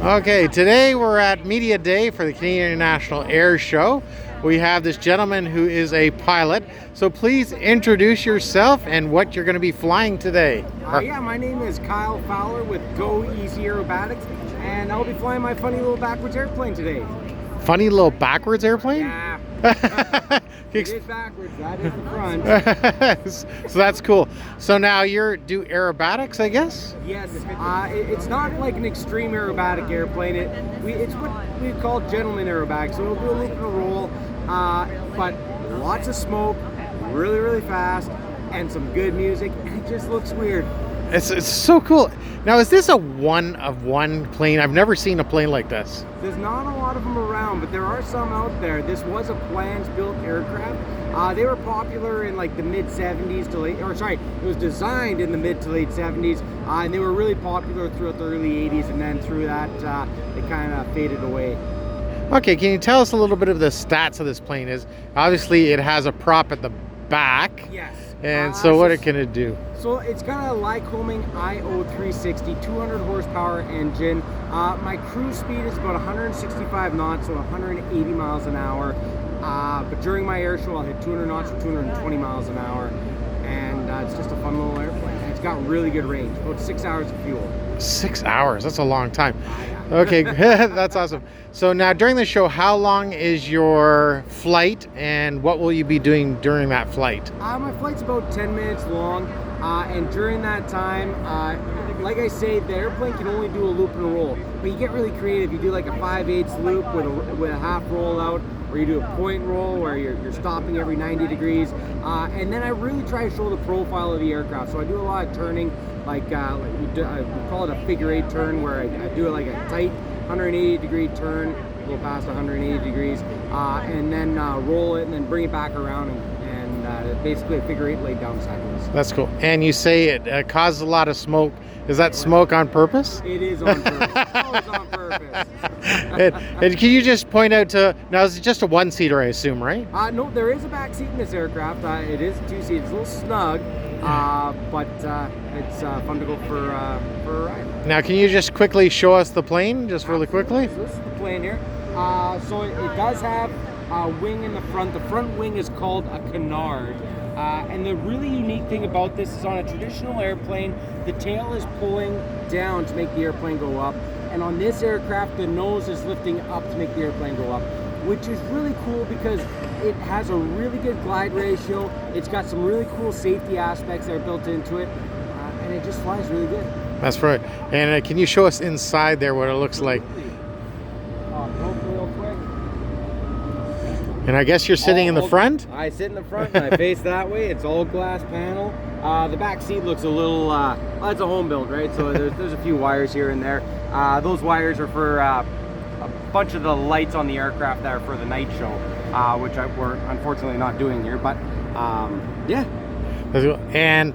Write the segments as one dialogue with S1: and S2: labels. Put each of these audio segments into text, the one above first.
S1: Okay, today we're at Media Day for the Canadian International Air Show. We have this gentleman who is a pilot. So please introduce yourself and what you're going to be flying today.
S2: Yeah, my name is Kyle Fowler with Go Easy Aerobatics, and I'll be flying my funny little backwards airplane today.
S1: Funny little backwards airplane?
S2: Yeah. It is backwards, that is the front.
S1: So that's cool. So now you're do aerobatics, I guess?
S2: Yes, it's not like an extreme aerobatic airplane. It's what we call gentleman aerobatics. So it'll do a loop and a roll, but lots of smoke, really, really fast, and some good music. It just looks weird.
S1: It's so cool. Now, is this a one-of-one plane? I've never seen a plane like this.
S2: There's not a lot of them around, but there are some out there. This was a plans-built aircraft. They were popular in like the mid-70s to late, or sorry, it was designed in the mid to late 70s, and they were really popular throughout the early 80s, and then through that, it kind of faded away.
S1: Okay, can you tell us a little bit of the stats of this plane? Is obviously it has a prop at the back.
S2: Yes.
S1: And so what can it do?
S2: So it's got a Lycoming IO360 200 horsepower engine. My cruise speed is about 165 knots, so 180 miles an hour. But during my air show, I'll hit 200 knots or 220 miles an hour. And it's just a fun little airplane. And it's got really good range, about 6 hours of fuel.
S1: 6 hours, that's a long time. Okay, that's awesome. So now during the show, how long is your flight and what will you be doing during that flight?
S2: My flight's about 10 minutes long, and during that time, like I say, the airplane can only do a loop and a roll, but you get really creative. You do like a 5/8 loop with a half roll out, or you do a point roll where you're stopping every 90 degrees, and then I really try to show the profile of the aircraft. So I do a lot of turning, we call it a figure-8 turn, where I do it like a tight 180 degree turn, go past 180 degrees, and then roll it and then bring it back around, and basically a figure-8 laid down sideways.
S1: That's cool. And you say it causes a lot of smoke. Is that smoke on purpose?
S2: It is on purpose. Always on purpose.
S1: and can you just point out now is it just a one-seater, I assume, right?
S2: No, there is a back seat in this aircraft. It is a two-seat. It's a little snug, but it's fun to go for a ride.
S1: Now, can you just quickly show us the plane, just really quickly?
S2: So this is the plane here. So it does have a wing in the front. The front wing is called a canard. And the really unique thing about this is on a traditional airplane, the tail is pulling down to make the airplane go up. And on this aircraft, the nose is lifting up to make the airplane go up, which is really cool because it has a really good glide ratio. It's got some really cool safety aspects that are built into it, and it just flies really good.
S1: That's right. And can you show us inside there what it looks like?
S2: Real quick.
S1: And I guess you're sitting in the front?
S2: I sit in the front and I face that way. It's all glass panel. The back seat looks a little, it's a home build, right? So there's a few wires here and there. Those wires are for a bunch of the lights on the aircraft that are for the night show, which we're unfortunately not doing here, but yeah.
S1: And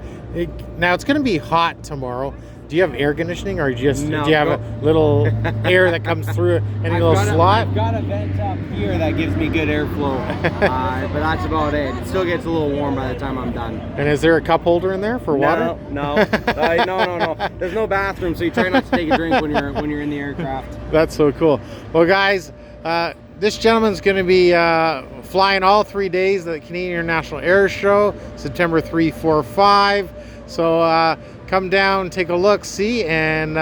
S1: now it's going to be hot tomorrow. Do you have air conditioning, or do you have a little air that comes through any little slot?
S2: I've got a vent up here that gives me good airflow, but that's about it. It still gets a little warm by the time I'm done.
S1: And is there a cup holder in there for water?
S2: No. No. There's no bathroom, so you try not to take a drink when you're in the aircraft.
S1: That's so cool. Well, guys, this gentleman's going to be flying all 3 days of the Canadian International Air Show, September 3, 4, 5. So come down, take a look, see, and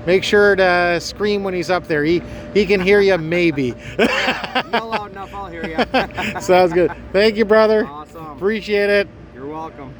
S1: make sure to scream when he's up there. He can hear you, maybe.
S2: Not loud enough, I'll hear you.
S1: Sounds good. Thank you, brother.
S2: Awesome.
S1: Appreciate it.
S2: You're welcome.